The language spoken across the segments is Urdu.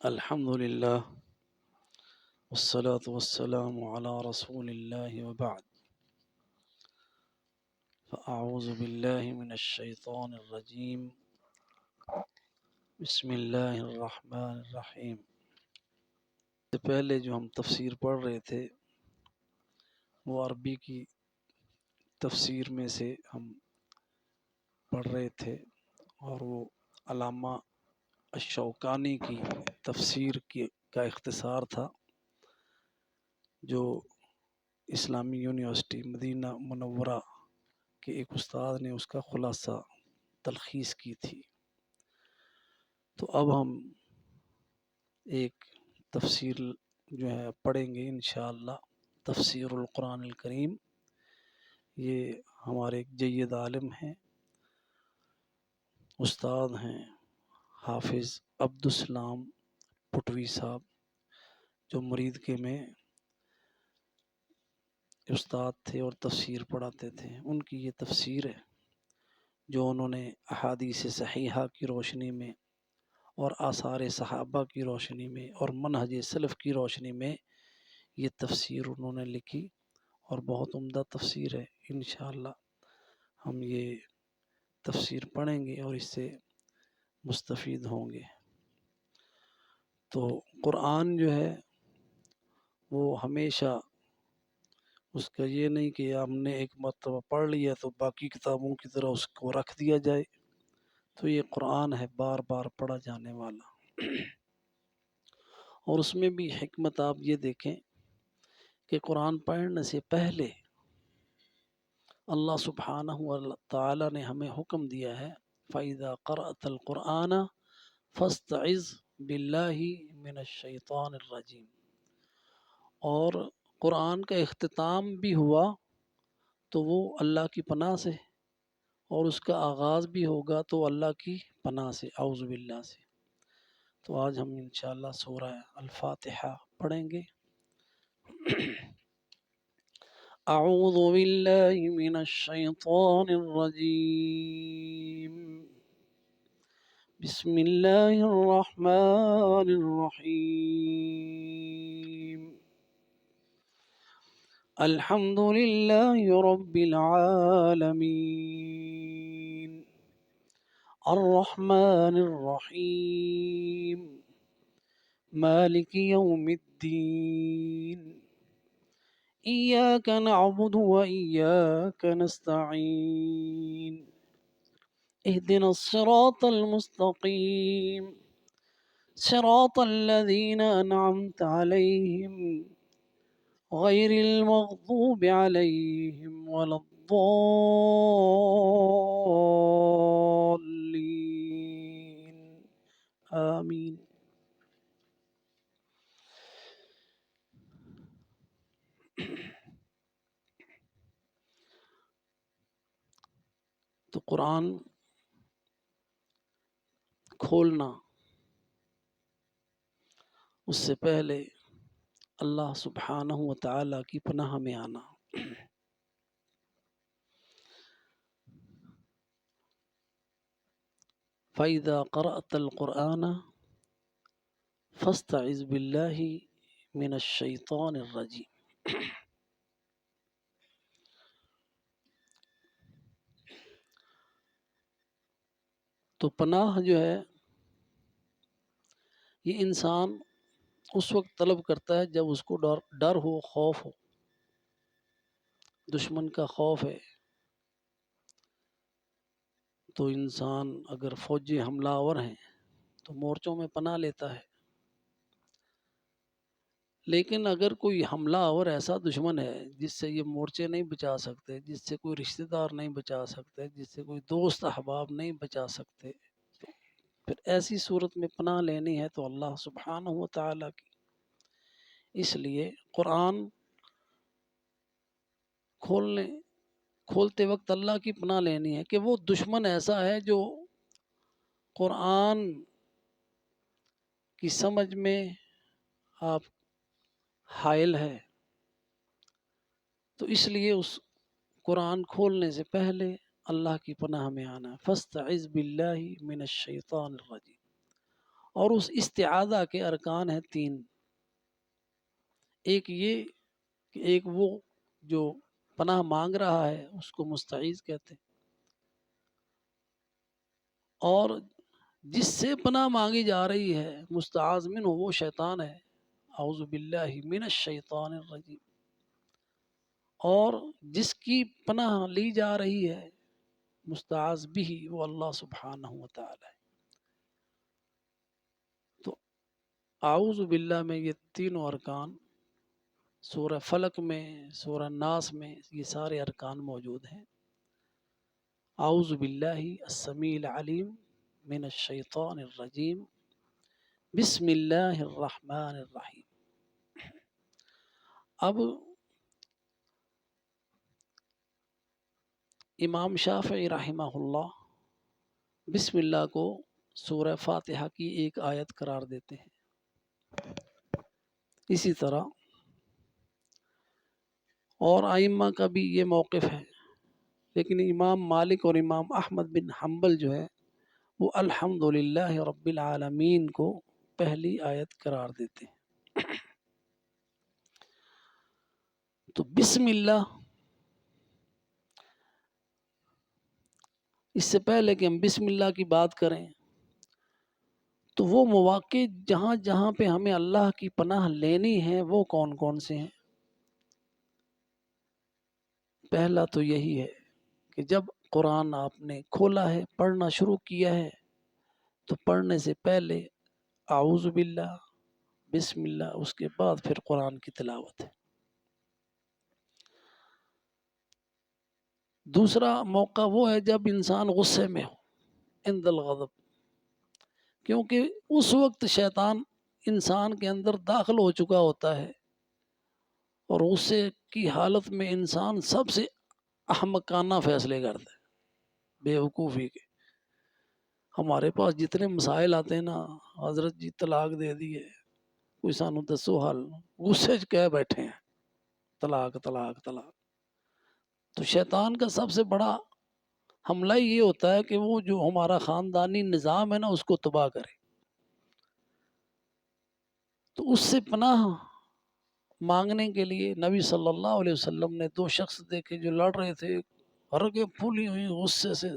الحمد لله والصلاة والسلام على رسول الله وبعد فأعوذ بالله من الشيطان الرجيم بسم اللہ الرحمن الرحیم۔ اس سے پہلے جو ہم تفسیر پڑھ رہے تھے وہ عربی کی تفسیر میں سے ہم پڑھ رہے تھے، اور وہ علامہ الشوکانی کی تفسیر کا اختصار تھا، جو اسلامی یونیورسٹی مدینہ منورہ کہ ایک استاد نے اس کا خلاصہ تلخیص کی تھی۔ تو اب ہم ایک تفسیر جو ہے پڑھیں گے انشاءاللہ، تفسیر القرآن الکریم۔ یہ ہمارے ایک جید عالم ہیں، استاد ہیں حافظ عبدالسلام پٹوی صاحب، جو مرید کے میں استاد تھے اور تفسیر پڑھاتے تھے۔ ان کی یہ تفسیر ہے جو انہوں نے احادیث صحیحہ کی روشنی میں اور آثار صحابہ کی روشنی میں اور منہج سلف کی روشنی میں یہ تفسیر انہوں نے لکھی، اور بہت عمدہ تفسیر ہے۔ انشاءاللہ ہم یہ تفسیر پڑھیں گے اور اس سے مستفید ہوں گے۔ تو قرآن جو ہے وہ ہمیشہ اس کا یہ نہیں کہ ہم نے ایک مرتبہ پڑھ لیا تو باقی کتابوں کی طرح اس کو رکھ دیا جائے، تو یہ قرآن ہے بار بار پڑھا جانے والا۔ اور اس میں بھی حکمت آپ یہ دیکھیں کہ قرآن پڑھنے سے پہلے اللہ سبحانہ وتعالی نے ہمیں حکم دیا ہے فَإِذَا قَرَأْتَ الْقُرْآنَ فَاسْتَعِذْ بِاللَّهِ مِنَ الشَّيْطَانِ الرَّجِيمِ۔ اور قرآن کا اختتام بھی ہوا تو وہ اللہ کی پناہ سے، اور اس کا آغاز بھی ہوگا تو اللہ کی پناہ سے، اعوذ باللہ سے۔ تو آج ہم انشاءاللہ سورہ الفاتحہ پڑھیں گے۔ اعوذ باللہ من الشیطان الرجیم، بسم اللہ الرحمن الرحیم۔ الحمد للہ رب العالمین، الرحمن الرحیم، مالک یوم الدین، ایاک نعبد و ایاک نستعین، اہدنا الصراط المستقیم، صراط الذین انعمت علیہم غیر المغضوب علیہم ولا الضالین، آمین۔ تو قرآن کھولنا، اس سے پہلے اللہ سبحانہ وتعالی کی پناہ میں آنا۔ فَإِذَا قَرَأْتَ الْقُرْآنَ فَاسْتَعِذْ بِاللَّهِ مِنَ الشَّيْطَانِ الرَّجِيمِ۔ تو پناہ جو ہے یہ انسان اس وقت طلب کرتا ہے جب اس کو ڈر ہو، خوف ہو، دشمن کا خوف ہے۔ تو انسان اگر فوجی حملہ آور ہیں تو مورچوں میں پناہ لیتا ہے، لیکن اگر کوئی حملہ آور ایسا دشمن ہے جس سے یہ مورچے نہیں بچا سکتے، جس سے کوئی رشتہ دار نہیں بچا سکتے، جس سے کوئی دوست احباب نہیں بچا سکتے، تو پھر ایسی صورت میں پناہ لینی ہے تو اللہ سبحانہ وتعالی کی۔ اس لیے قرآن کھولتے وقت اللہ کی پناہ لینی ہے کہ وہ دشمن ایسا ہے جو قرآن کی سمجھ میں آپ حائل ہے، تو اس لیے اس قرآن کھولنے سے پہلے اللہ کی پناہ میں آنا ہے۔ فاستعذ باللہ من الشیطان الرجیم۔ اور اس استعاذہ کے ارکان ہیں 3۔ ایک یہ کہ ایک وہ جو پناہ مانگ رہا ہے اس کو مستعیذ کہتے ہیں، اور جس سے پناہ مانگی جا رہی ہے مستعاذ منہ وہ شیطان ہے، اعوذ باللہ من الشیطان الرجیم، اور جس کی پناہ لی جا رہی ہے مستعاذ بھی وہ اللہ سبحانہ و تعالی ہے۔ تو اعوذ باللہ میں یہ تینوں ارکان سورہ فلق میں، سورہ ناس میں یہ سارے ارکان موجود ہیں۔ اعوذ باللہ السمیع العلیم من الشیطان الرجیم، بسم اللہ الرحمن الرحیم۔ اب امام شافعی رحمہ اللہ بسم اللہ کو سورہ فاتحہ کی ایک آیت قرار دیتے ہیں۔ اسی طرح اور ائمہ کا بھی یہ موقف ہے، لیکن امام مالک اور امام احمد بن حنبل جو ہے وہ الحمدللہ رب العالمین کو پہلی آیت قرار دیتے ہیں۔ تو بسم اللہ، اس سے پہلے کہ ہم بسم اللہ کی بات کریں تو وہ مواقع جہاں جہاں پہ ہمیں اللہ کی پناہ لینی ہے وہ کون کون سے ہیں؟ پہلا تو یہی ہے کہ جب قرآن آپ نے کھولا ہے، پڑھنا شروع کیا ہے، تو پڑھنے سے پہلے اعوذ باللہ، بسم اللہ، اس کے بعد پھر قرآن کی تلاوت ہے۔ دوسرا موقع وہ ہے جب انسان غصے میں ہو، عند الغضب، کیونکہ اس وقت شیطان انسان کے اندر داخل ہو چکا ہوتا ہے، اور غصے کی حالت میں انسان سب سے احمقانہ فیصلے کرتا ہے، بے وقوفی کے۔ ہمارے پاس جتنے مسائل آتے ہیں نا، حضرت جی طلاق دے دی ہے، کوئی سانو دسو حل، غصے چ کہہ بیٹھے ہیں طلاق طلاق طلاق۔ تو شیطان کا سب سے بڑا حملہ یہ ہوتا ہے کہ وہ جو ہمارا خاندانی نظام ہے نا اس کو تباہ کرے۔ تو اس سے پناہ مانگنے کے لیے نبی صلی اللہ علیہ وسلم نے 2 شخص دیکھے جو لڑ رہے تھے، رگیں پھولی ہوئی، غصے سے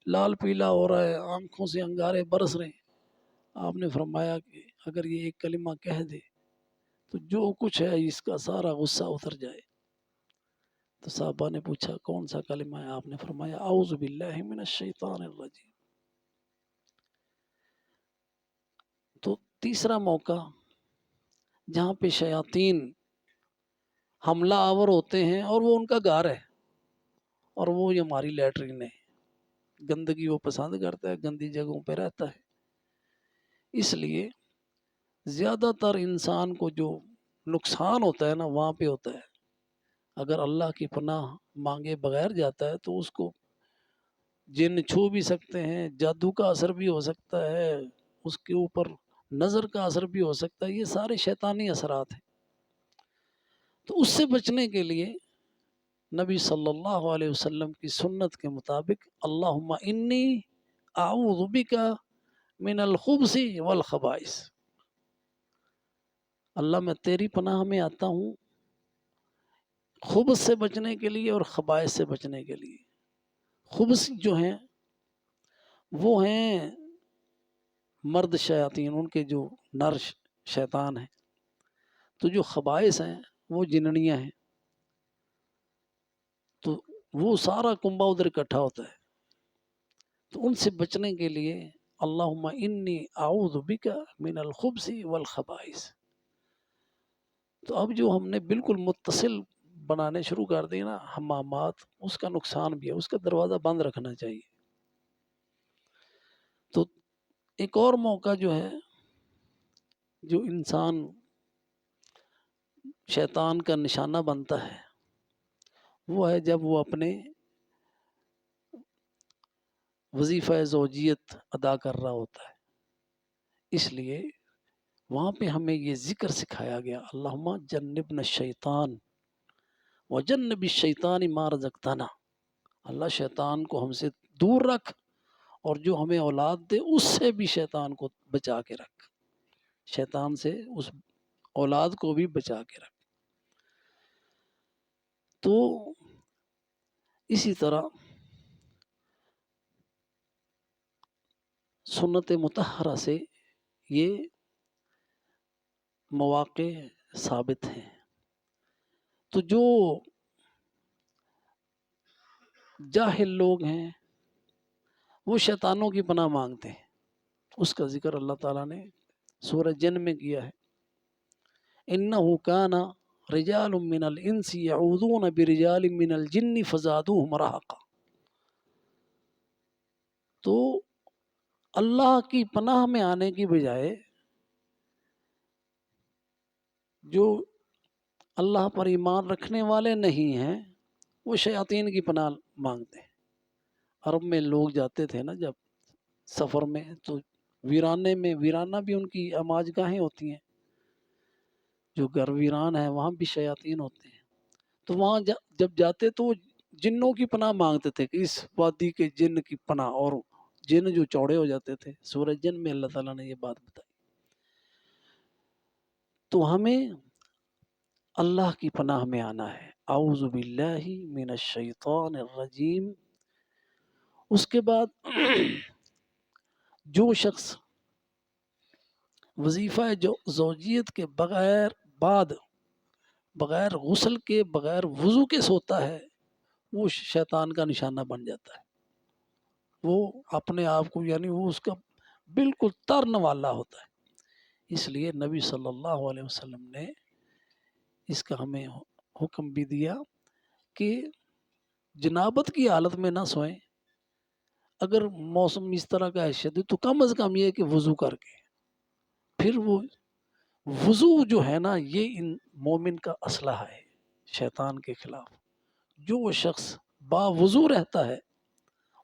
لال پیلا ہو رہا ہے، آنکھوں سے انگارے برس رہے ہیں۔ آپ نے فرمایا کہ اگر یہ ایک کلمہ کہہ دے تو جو کچھ ہے اس کا سارا غصہ اتر جائے۔ تو صحابہ نے پوچھا کون سا کلمہ ہے؟ آپ نے فرمایا اعوذ باللہ من الشیطان الرجیم۔ تو تیسرا موقع جہاں پہ شیاطین حملہ آور ہوتے ہیں اور وہ ان کا گھر ہے اور وہ ہماری لیٹرین ہے، گندگی وہ پسند کرتا ہے، گندی جگہوں پہ رہتا ہے، اس لیے زیادہ تر انسان کو جو نقصان ہوتا ہے نا وہاں پہ ہوتا ہے۔ اگر اللہ کی پناہ مانگے بغیر جاتا ہے تو اس کو جن چھو بھی سکتے ہیں، جادو کا اثر بھی ہو سکتا ہے، اس کے اوپر نظر کا اثر بھی ہو سکتا ہے، یہ سارے شیطانی اثرات ہیں۔ تو اس سے بچنے کے لیے نبی صلی اللہ علیہ وسلم کی سنت کے مطابق اللہم انی اعوذ بک من الخبث والخبائث، اللہ میں تیری پناہ میں آتا ہوں خبث سے بچنے کے لیے اور خبائث سے بچنے کے لیے۔ خبث جو ہیں وہ ہیں مرد شیاطین، ان کے جو نر شیطان ہیں، تو جو خبائث ہیں وہ جننیاں ہیں، تو وہ سارا کنبہ ادھر اکٹھا ہوتا ہے۔ تو ان سے بچنے کے لیے اللہم انی اعوذ بک من الخبث والخبائث۔ تو اب جو ہم نے بالکل متصل بنانے شروع کر دی نا حمامات، اس کا نقصان بھی ہے، اس کا دروازہ بند رکھنا چاہیے۔ تو ایک اور موقع جو ہے جو انسان شیطان کا نشانہ بنتا ہے وہ ہے جب وہ اپنے وظیفہ زوجیت ادا کر رہا ہوتا ہے۔ اس لیے وہاں پہ ہمیں یہ ذکر سکھایا گیا اللہم جنبنا الشیطان وجنب الشیطان ما رزقتنا، اللہ شیطان کو ہم سے دور رکھ اور جو ہمیں اولاد دے اس سے بھی شیطان کو بچا کے رکھ، شیطان سے اس اولاد کو بھی بچا کے رکھ۔ تو اسی طرح سنت مطہرہ سے یہ مواقع ثابت ہیں۔ تو جو جاہل لوگ ہیں وہ شیطانوں کی پناہ مانگتے ہیں، اس کا ذکر اللہ تعالیٰ نے سورہ جن میں کیا ہے، اِنَّهُ كَانَ رِجَالٌ مِّنَ الْإِنسِ يَعُوذُونَ بِرِجَالٍ مِّنَ الْجِنِّ فَزَادُوهُمْ رَهَقًا۔ تو اللہ کی پناہ میں آنے کی بجائے جو اللہ پر ایمان رکھنے والے نہیں ہیں وہ شیاطین کی پناہ مانگتے ہیں۔ عرب میں لوگ جاتے تھے نا جب سفر میں، تو ویرانے میں، ویرانہ بھی ان کی اماج گاہیں ہوتی ہیں، جو گھر ویران ہے وہاں بھی شیاطین ہوتے ہیں، تو وہاں جب جاتے تو وہ جنوں کی پناہ مانگتے تھے کہ اس وادی کے جن کی پناہ، اور جن جو چوڑے ہو جاتے تھے۔ سورہ جن میں اللہ تعالیٰ نے یہ بات بتائی۔ تو ہمیں اللہ کی پناہ میں آنا ہے، اعوذ باللہ من الشیطان الرجیم۔ اس کے بعد جو شخص وظیفہ زوجیت کے بغیر غسل کے، بغیر وضو کے سوتا ہے، وہ شیطان کا نشانہ بن جاتا ہے۔ وہ اپنے آپ کو، یعنی وہ اس کا بالکل ترن والا ہوتا ہے۔ اس لیے نبی صلی اللہ علیہ وسلم نے اس کا ہمیں حکم بھی دیا کہ جنابت کی حالت میں نہ سوئیں، اگر موسم اس طرح کا ہے شدید تو کم از کم یہ کہ وضو کر کے، پھر وہ وضو جو ہے نا یہ ان مومن کا اسلحہ ہے شیطان کے خلاف۔ جو شخص با وضو رہتا ہے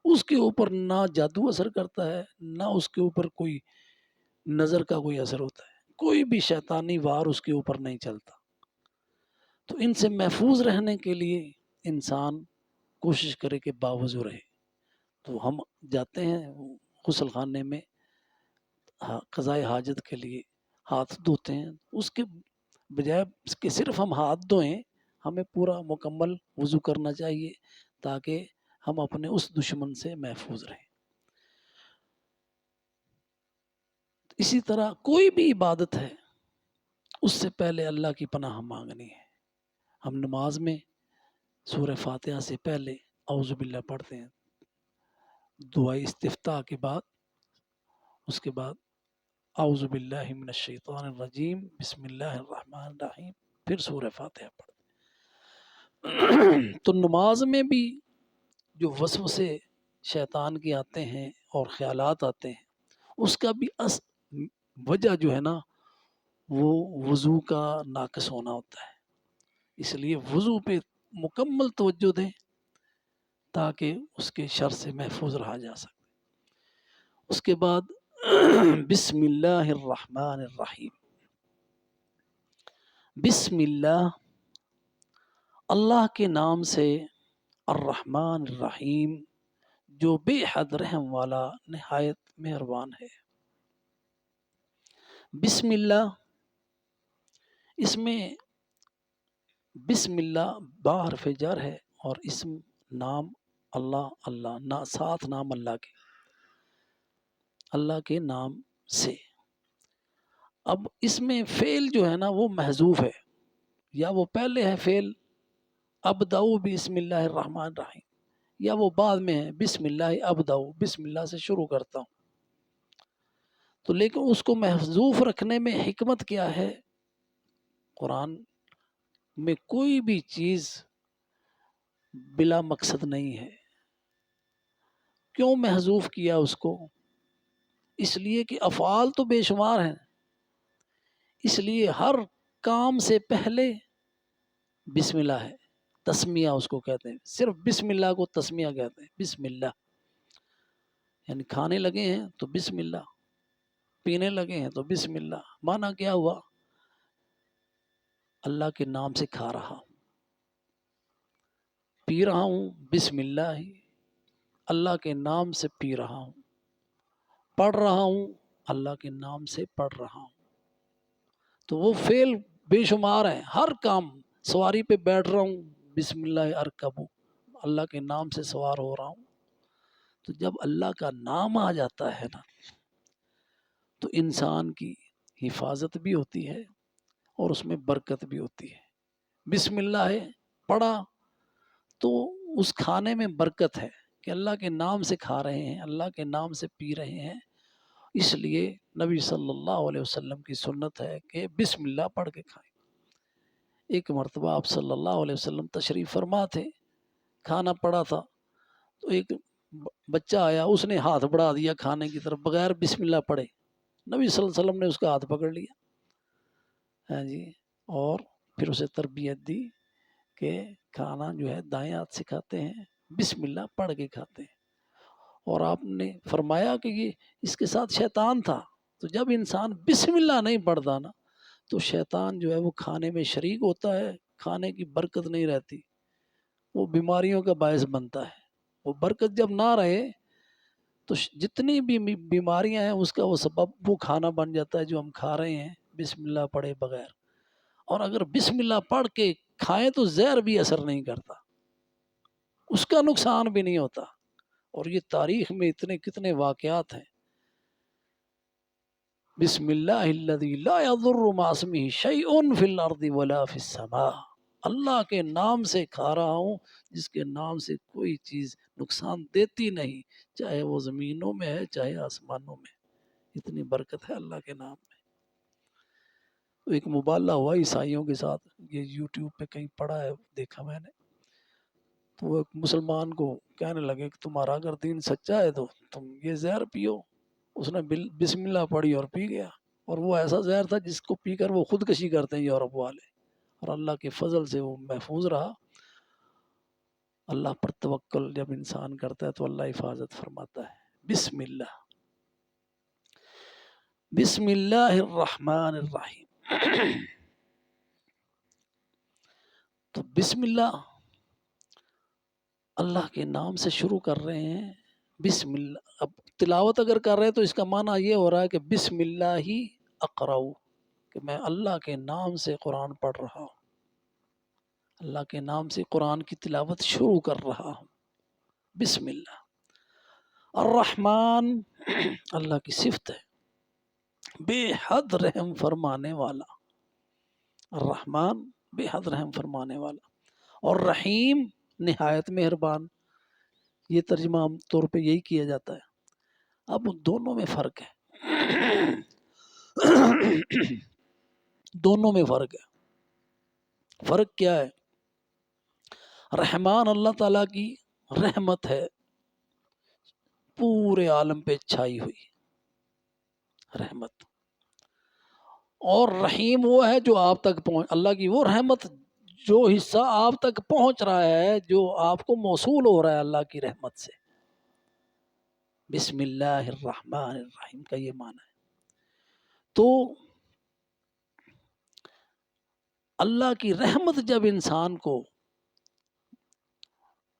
اس کے اوپر نہ جادو اثر کرتا ہے، نہ اس کے اوپر کوئی نظر کا کوئی اثر ہوتا ہے، کوئی بھی شیطانی وار اس کے اوپر نہیں چلتا۔ تو ان سے محفوظ رہنے کے لیے انسان کوشش کرے کہ باوضو رہے۔ تو ہم جاتے ہیں غسل خانے میں قضائے حاجت کے لیے، ہاتھ دھوتے ہیں، اس کے بجائے اس کے صرف ہم ہاتھ دھوئیں، ہمیں پورا مکمل وضو کرنا چاہیے تاکہ ہم اپنے اس دشمن سے محفوظ رہیں۔ اسی طرح کوئی بھی عبادت ہے اس سے پہلے اللہ کی پناہ مانگنی ہے۔ ہم نماز میں سورہ فاتحہ سے پہلے اعوذ باللہ پڑھتے ہیں، دعائے استفتاح کے بعد، اس کے بعد اعوذ باللہ من الشیطان الرجیم بسم اللہ الرحمن الرحیم، پھر سورہ فاتحہ پڑھتے ہیں۔ تو نماز میں بھی جو وسوسے شیطان کے آتے ہیں اور خیالات آتے ہیں، اس کا بھی وجہ جو ہے نا وہ وضو کا ناقص ہونا ہوتا ہے۔ اس لیے وضو پہ مکمل توجہ دیں تاکہ اس کے شر سے محفوظ رہا جا سکے۔ اس کے بعد بسم اللہ الرحمن الرحیم، بسم اللہ، اللہ کے نام سے، الرحمن الرحیم، جو بے حد رحم والا نہایت مہربان ہے۔ بسم اللہ، اس میں بسم اللہ با حرف جر ہے اور اسم نام اللہ، اللہ ساتھ نام اللہ کے نام سے۔ اب اس میں فعل جو ہے نا وہ محذوف ہے، یا وہ پہلے ہے فعل ابدؤ بسم اللہ الرحمن الرحیم، یا وہ بعد میں ہے بسم اللہ ابدؤ، بسم اللہ سے شروع کرتا ہوں۔ تو لیکن اس کو محذوف رکھنے میں حکمت کیا ہے؟ قرآن میں کوئی بھی چیز بلا مقصد نہیں ہے۔ کیوں محذوف کیا اس کو؟ اس لیے کہ افعال تو بے شمار ہیں، اس لیے ہر کام سے پہلے بسم اللہ ہے، تسمیہ اس کو کہتے ہیں، صرف بسم اللہ کو تسمیہ کہتے ہیں۔ بسم اللہ یعنی کھانے لگے ہیں تو بسم اللہ، پینے لگے ہیں تو بسم اللہ، معنی کیا ہوا؟ اللہ کے نام سے کھا رہا ہوں، پی رہا ہوں، بسم اللہ ہی، اللہ کے نام سے پی رہا ہوں۔ پڑھ رہا ہوں اللہ کے نام سے پڑھ رہا ہوں، تو وہ فعل بے شمار ہیں. ہر کام، سواری پہ بیٹھ رہا ہوں بسم اللہ ارکب، اللہ کے نام سے سوار ہو رہا ہوں. تو جب اللہ کا نام آ جاتا ہے نا تو انسان کی حفاظت بھی ہوتی ہے اور اس میں برکت بھی ہوتی ہے. بسم اللہ ہے پڑھا تو اس کھانے میں برکت ہے کہ اللہ کے نام سے کھا رہے ہیں، اللہ کے نام سے پی رہے ہیں. اس لیے نبی صلی اللہ علیہ وسلم کی سنت ہے کہ بسم اللہ پڑھ کے کھائیں. ایک مرتبہ آپ صلی اللہ علیہ وسلم تشریف فرما تھے، کھانا پڑا تھا تو ایک بچہ آیا، اس نے ہاتھ بڑھا دیا کھانے کی طرف بغیر بسم اللہ پڑھے. نبی صلی اللہ علیہ وسلم نے اس کا ہاتھ پکڑ لیا، ہاں جی، اور پھر اسے تربیت دی کہ کھانا جو ہے دائیں ہاتھ سے کھاتے ہیں، بسم اللہ پڑھ کے کھاتے ہیں. اور آپ نے فرمایا کہ یہ اس کے ساتھ شیطان تھا، تو جب انسان بسم اللہ نہیں پڑھتا نا تو شیطان جو ہے وہ کھانے میں شریک ہوتا ہے، کھانے کی برکت نہیں رہتی، وہ بیماریوں کا باعث بنتا ہے. وہ برکت جب نہ رہے تو جتنی بھی بیماریاں ہیں اس کا وہ سبب وہ کھانا بن جاتا ہے جو ہم کھا رہے ہیں بسم اللہ پڑھے بغیر. اور اگر بسم اللہ پڑھ کے کھائیں تو زہر بھی اثر نہیں کرتا، اس کا نقصان بھی نہیں ہوتا. اور یہ تاریخ میں اتنے کتنے واقعات ہیں. بسم اللہ الذی لا یضر مع اسمہ شیء فی الارض ولا فی السماء، اللہ کے نام سے کھا رہا ہوں جس کے نام سے کوئی چیز نقصان دیتی نہیں، چاہے وہ زمینوں میں ہے چاہے آسمانوں میں. اتنی برکت ہے اللہ کے نام میں. تو ایک مبالغہ ہوا عیسائیوں کے ساتھ، یہ یوٹیوب پہ کہیں پڑھا ہے، دیکھا میں نے. تو وہ ایک مسلمان کو کہنے لگے کہ تمہارا اگر دین سچا ہے تو تم یہ زہر پیو. اس نے بسم اللہ پڑھی اور پی گیا، اور وہ ایسا زہر تھا جس کو پی کر وہ خودکشی کرتے ہیں یورپ والے. اور اللہ کے فضل سے وہ محفوظ رہا. اللہ پر توکل جب انسان کرتا ہے تو اللہ حفاظت فرماتا ہے. بسم اللہ، بسم اللہ الرحمن الرحیم. تو بسم اللہ اللہ کے نام سے شروع کر رہے ہیں. بسم اللہ، اب تلاوت اگر کر رہے ہیں تو اس کا معنی یہ ہو رہا ہے کہ بسم اللہ ہی اقرأ، کہ میں اللہ کے نام سے قرآن پڑھ رہا ہوں، اللہ کے نام سے قرآن کی تلاوت شروع کر رہا ہوں. بسم اللہ. الرحمن اللہ کی صفت ہے، بے حد رحم فرمانے والا. الرحمن بے حد رحم فرمانے والا، اور رحیم نہایت مہربان. یہ ترجمہ عام طور پہ یہی کیا جاتا ہے. اب دونوں میں فرق ہے، دونوں میں فرق ہے. فرق کیا ہے؟ رحمان اللہ تعالیٰ کی رحمت ہے پورے عالم پہ چھائی ہوئی رحمت، اور رحیم وہ ہے جو آپ تک پہنچ، اللہ کی وہ رحمت جو حصہ آپ تک پہنچ رہا ہے، جو آپ کو موصول ہو رہا ہے اللہ کی رحمت سے. بسم اللہ الرحمن الرحیم کا یہ معنی ہے. تو اللہ کی رحمت جب انسان کو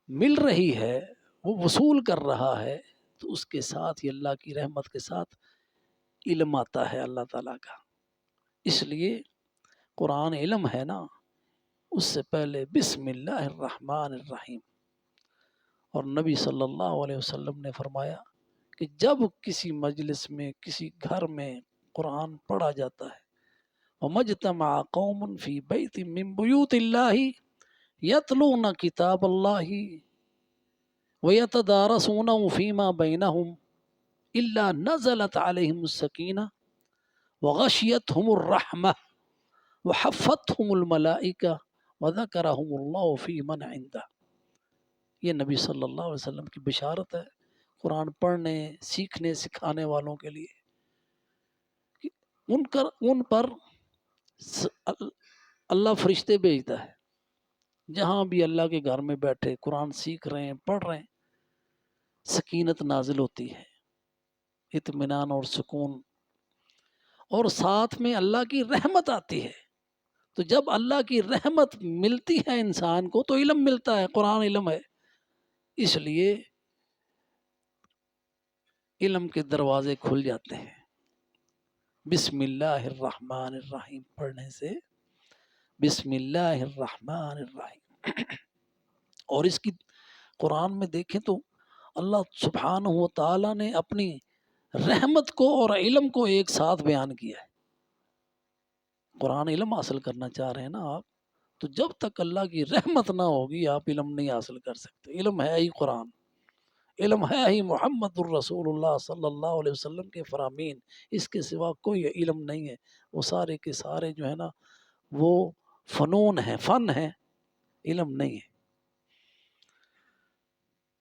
مل رہی ہے، وہ وصول کر رہا ہے، تو اس کے ساتھ ہی اللہ کی رحمت کے ساتھ علم آتا ہے اللہ تعالیٰ کا. اس لیے قرآن علم ہے نا، اس سے پہلے بسم اللہ الرحمن الرحیم. اور نبی صلی اللہ علیہ وسلم نے فرمایا کہ جب کسی مجلس میں، کسی گھر میں قرآن پڑھا جاتا ہے، وَمَجْتَمَعَ قَوْمٌ فِي بَيْتٍ مِّن بُيُوتِ اللَّهِ يَتْلُونَ كِتَابَ اللَّهِ وَيَتَدَارَسُونَهُ فِيمَا بَيْنَهُمْ إِلَّا نَزَلَتْ عَلَيْهِمُ السَّكِينَةُ وَغَشِيَتْهُمُ الرَّحْمَةُ وَحَفَّتْهُمُ الْمَلَائِكَةُ وَذَكَرَهُمُ اللَّهُ فِي مَنْ عِندَهُ. یہ نبی صلی اللہ علیہ وسلم کی بشارت ہے قرآن پڑھنے، سیکھنے، سکھانے والوں کے لیے. ان پر اللہ فرشتے بھیجتا ہے، جہاں بھی اللہ کے گھر میں بیٹھے قرآن سیکھ رہے ہیں، پڑھ رہے ہیں، سکینت نازل ہوتی ہے، اطمینان اور سکون، اور ساتھ میں اللہ کی رحمت آتی ہے. تو جب اللہ کی رحمت ملتی ہے انسان کو تو علم ملتا ہے، قرآن علم ہے. اس لیے علم کے دروازے کھل جاتے ہیں بسم اللہ الرحمن الرحیم پڑھنے سے. بسم اللہ الرحمن الرحیم. اور اس کی قرآن میں دیکھیں تو اللہ سبحانہ و تعالیٰ نے اپنی رحمت کو اور علم کو ایک ساتھ بیان کیا ہے. قرآن علم حاصل کرنا چاہ رہے ہیں نا آپ، تو جب تک اللہ کی رحمت نہ ہوگی آپ علم نہیں حاصل کر سکتے. علم ہے ہی قرآن، علم ہے ہی محمد الرسول اللہ صلی اللہ علیہ وسلم کے فرامین. اس کے سوا کوئی علم نہیں ہے. وہ سارے کے سارے جو ہے نا وہ فنون ہیں، فن ہیں، علم نہیں ہے.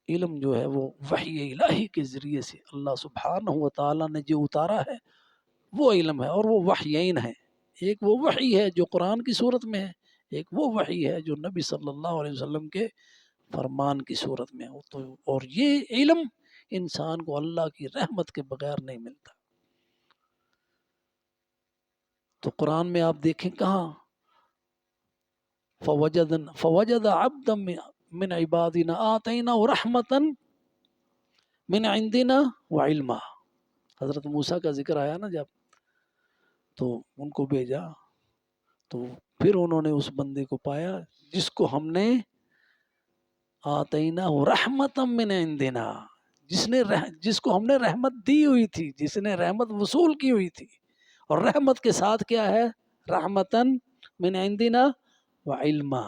علم جو ہے وہ وحی الہی کے ذریعے سے اللہ سبحانہ و تعالیٰ نے جو اتارا ہے وہ علم ہے. اور وہ وحیین ہے. ایک وہ وحی ہے جو قرآن کی صورت میں ہے، ایک وہ وحی ہے جو نبی صلی اللہ علیہ وسلم کے فرمان کی صورت میں ہو. تو اور یہ علم انسان کو اللہ کی رحمت کے بغیر نہیں ملتا. تو قرآن میں آپ دیکھیں کہاں فوجد عبدا من عبادنا آتیناہ رحمتا من عندنا وعلما. حضرت موسیٰ کا ذکر آیا نا جب، تو ان کو بھیجا تو پھر انہوں نے اس بندے کو پایا جس کو ہم نے آتیناہ رحمتا من عندنا، جس کو ہم نے رحمت دی ہوئی تھی، جس نے رحمت وصول کی ہوئی تھی. اور رحمت کے ساتھ کیا ہے؟ رحمتن من عندنا وعلما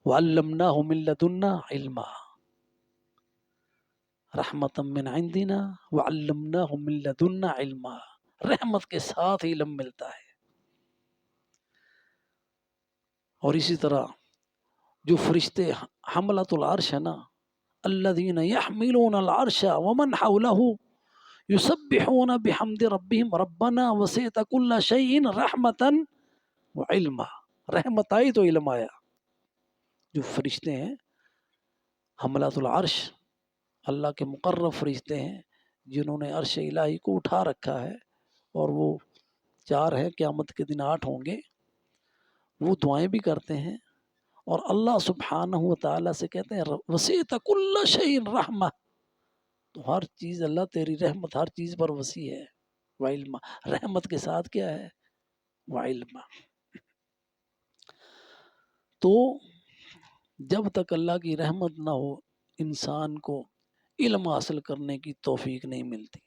وعلمناہ من لدنا علما. رحمتا من عندنا وعلمناہ من لدنا علما. رحمت کے ساتھ علم ملتا ہے. اور اسی طرح جو فرشتے حملۃ العرش ہے نا، الذین یحملون العرش ومن حولہ یسبحون بحمد ربہم ربنا وسعت کل شیء رحمتا وعلما. رحمت آئی تو علم آیا. جو فرشتے ہیں حملۃ العرش، اللہ کے مقرب فرشتے ہیں جنہوں نے عرش الہی کو اٹھا رکھا ہے، اور وہ 4 ہیں، قیامت کے دن 8 ہوں گے. وہ دعائیں بھی کرتے ہیں اور اللہ سبحانہ و تعالیٰ سے کہتے ہیں وسعت کل شیء رحمہ. تو ہر چیز اللہ تیری رحمت ہر چیز پر وسیع ہے. وعلما، رحمت کے ساتھ کیا ہے؟ وعلما. تو جب تک اللہ کی رحمت نہ ہو انسان کو علم حاصل کرنے کی توفیق نہیں ملتی.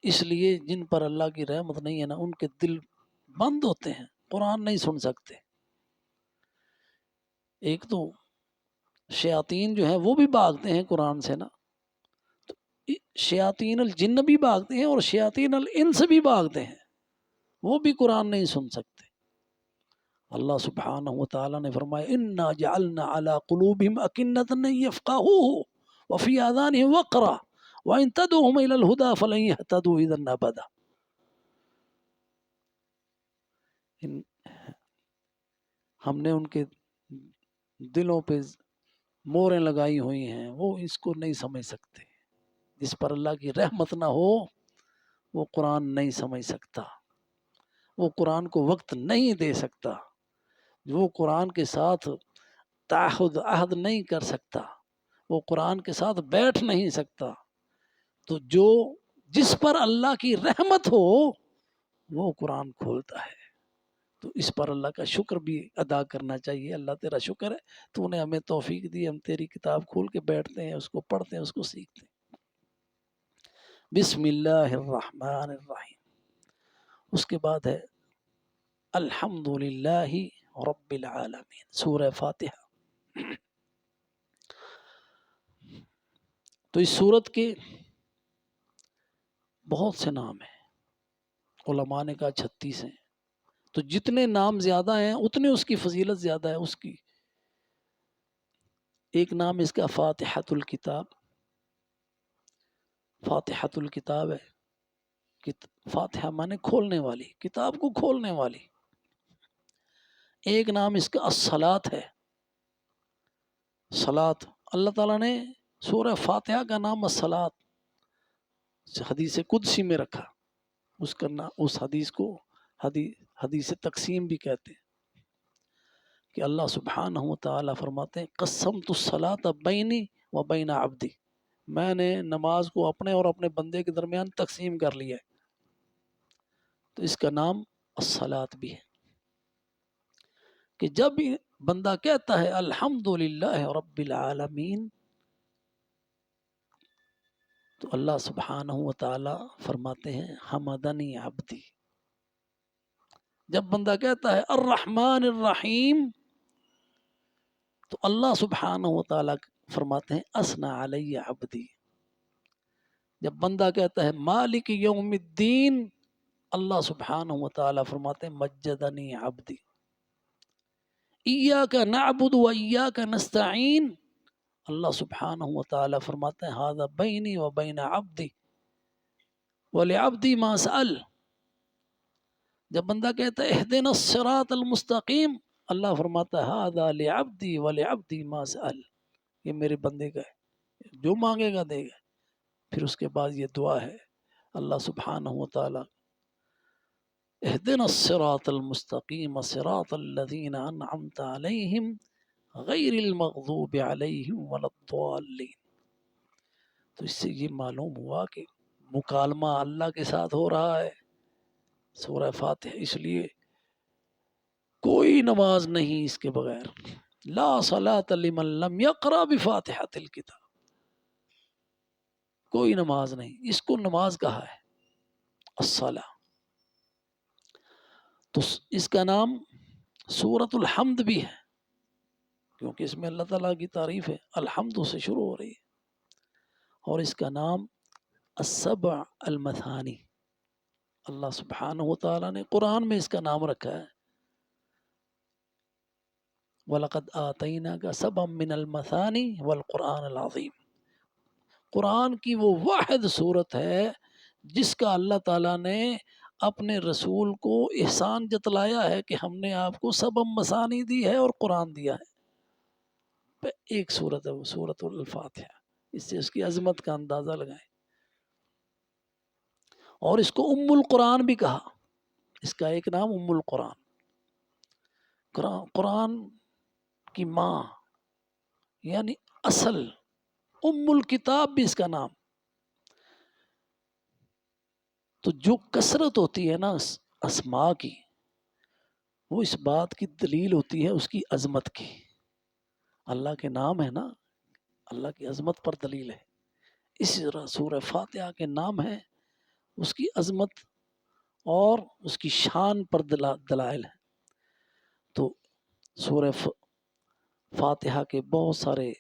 اس لیے جن پر اللہ کی رحمت نہیں ہے نا ان کے دل بند ہوتے ہیں، قرآن نہیں سن سکتے. ایک تو شیاطین جو ہیں وہ بھی بھاگتے ہیں قرآن سے نا، شیاطین الجن بھی بھاگتے ہیں اور شیاطین الانس بھی بھاگتے ہیں، وہ بھی قرآن نہیں سن سکتے. اللہ سبحانہ و تعالیٰ نے فرمایا انا جعلنا علی قلوبہم اکنۃ ان یفقہوہ وفی آذانہم وقرا وان تدعوہم الی الہدی فلن یہتدوا اذا ابدا. ہم نے ان کے دلوں پہ موریں لگائی ہوئی ہیں، وہ اس کو نہیں سمجھ سکتے. جس پر اللہ کی رحمت نہ ہو وہ قرآن نہیں سمجھ سکتا، وہ قرآن کو وقت نہیں دے سکتا، وہ قرآن کے ساتھ تعہد عہد نہیں کر سکتا، وہ قرآن کے ساتھ بیٹھ نہیں سکتا. تو جس پر اللہ کی رحمت ہو وہ قرآن کھولتا ہے. تو اس پر اللہ کا شکر بھی ادا کرنا چاہیے. اللہ تیرا شکر ہے تو نے ہمیں توفیق دی، ہم تیری کتاب کھول کے بیٹھتے ہیں، اس کو پڑھتے ہیں، اس کو سیکھتے ہیں. بسم اللہ الرحمن الرحیم. اس کے بعد ہے الحمد للہ رب العالمین، سورہ فاتحہ. تو اس سورت کے بہت سے نام ہیں، علماء نے کہا 36 ہیں. تو جتنے نام زیادہ ہیں اتنے اس کی فضیلت زیادہ ہے. اس کی ایک نام اس کا فاتحۃ الکتاب، فاتحۃ الکتاب ہے. فاتحہ مانے کھولنے والی، کتاب کو کھولنے والی. ایک نام اس کا الصلاۃ ہے. صلاۃ، اللہ تعالیٰ نے سورہ فاتحہ کا نام الصلاۃ حدیث قدسی میں رکھا. اس کا نام، اس حدیث کو حدیث تقسیم بھی کہتے ہیں کہ اللہ سبحانہ و تعالیٰ فرماتے ہیں قسمت الصلاۃ بینی و بین عبدی. میں نے نماز کو اپنے اور اپنے بندے کے درمیان تقسیم کر لیا ہے، تو اس کا نام الصلاۃ بھی ہے، کہ جب بھی بندہ کہتا ہے الحمدللہ رب العالمین، تو اللہ سبحانہ و تعالی فرماتے ہیں حمدنی عبدی۔ جب بندہ کہتا ہے الرحمن الرحیم، تو اللہ سبحانہ و تعالی فرماتے ہیں اثنا علی عبدی۔ جب بندہ کہتا ہے مالک یوم الدین، اللہ سبحانہ و تعالی فرماتے ہیں مجدنی عبدی۔ ایاک نعبد و ایاک نستعین، اللہ سبحانہ و تعالی فرماتے ہیں ھذا بینی و بین عبدی ولعبدی ما سأل۔ جب بندہ کہتا ہے اہدنا الصراط المستقیم، اللہ فرماتا ہے ھذا لعبدی ولعبدی ما سأل، یہ میرے بندے کا ہے، جو مانگے گا دے گا۔ پھر اس کے بعد یہ دعا ہے اللہ سبحانہ و تعالی اہدنا الصراط المستقیم صراط الذین انعمت علیہم غیر المغضوب علیہم ولا الضالین۔ تو اس سے یہ معلوم ہوا کہ مکالمہ اللہ کے ساتھ ہو رہا ہے سورہ فاتحہ، اس لیے کوئی نماز نہیں اس کے بغیر، لا صلاۃ لمن لم یقرأ بفاتحۃ الکتاب، کوئی نماز نہیں، اس کو نماز کہا ہے الصلاۃ۔ تو اس کا نام سورۃ الحمد بھی ہے، کیونکہ اس میں اللہ تعالیٰ کی تعریف ہے، الحمد سے شروع ہو رہی ہے، اور اس کا نام السبع المثانی، اللہ سبحانہ و تعالیٰ نے قرآن میں اس کا نام رکھا ہے وَلَقَدْ آتَيْنَاكَ سَبْعًا مِّنَ الْمَثَانِي وَالْقُرْآنِ الْعَظِيمِ۔ قرآن کی وہ واحد صورت ہے جس کا اللہ تعالیٰ نے اپنے رسول کو احسان جتلایا ہے کہ ہم نے آپ کو سبع مثانی دی ہے اور قرآن دیا ہے۔ ایک صورت ہے وہ سورۃ الفاتحہ، اس سے اس کی عظمت کا اندازہ لگائیں۔ اور اس کو ام القرآن بھی کہا، اس کا ایک نام ام القرآن، قرآن کی ماں یعنی اصل، ام الکتاب بھی اس کا نام۔ تو جو کثرت ہوتی ہے نا اسماء کی، وہ اس بات کی دلیل ہوتی ہے اس کی عظمت کی۔ اللہ کے نام ہے نا، اللہ کی عظمت پر دلیل ہے، اسی طرح سورہ فاتحہ کے نام ہے اس کی عظمت اور اس کی شان پر دلائل ہے۔ تو سورہ فاتحہ کے بہت سارے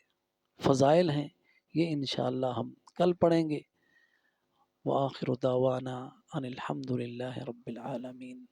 فضائل ہیں، یہ انشاءاللہ ہم کل پڑھیں گے۔ وآخر دعوانا ان الحمد للہ رب العالمین۔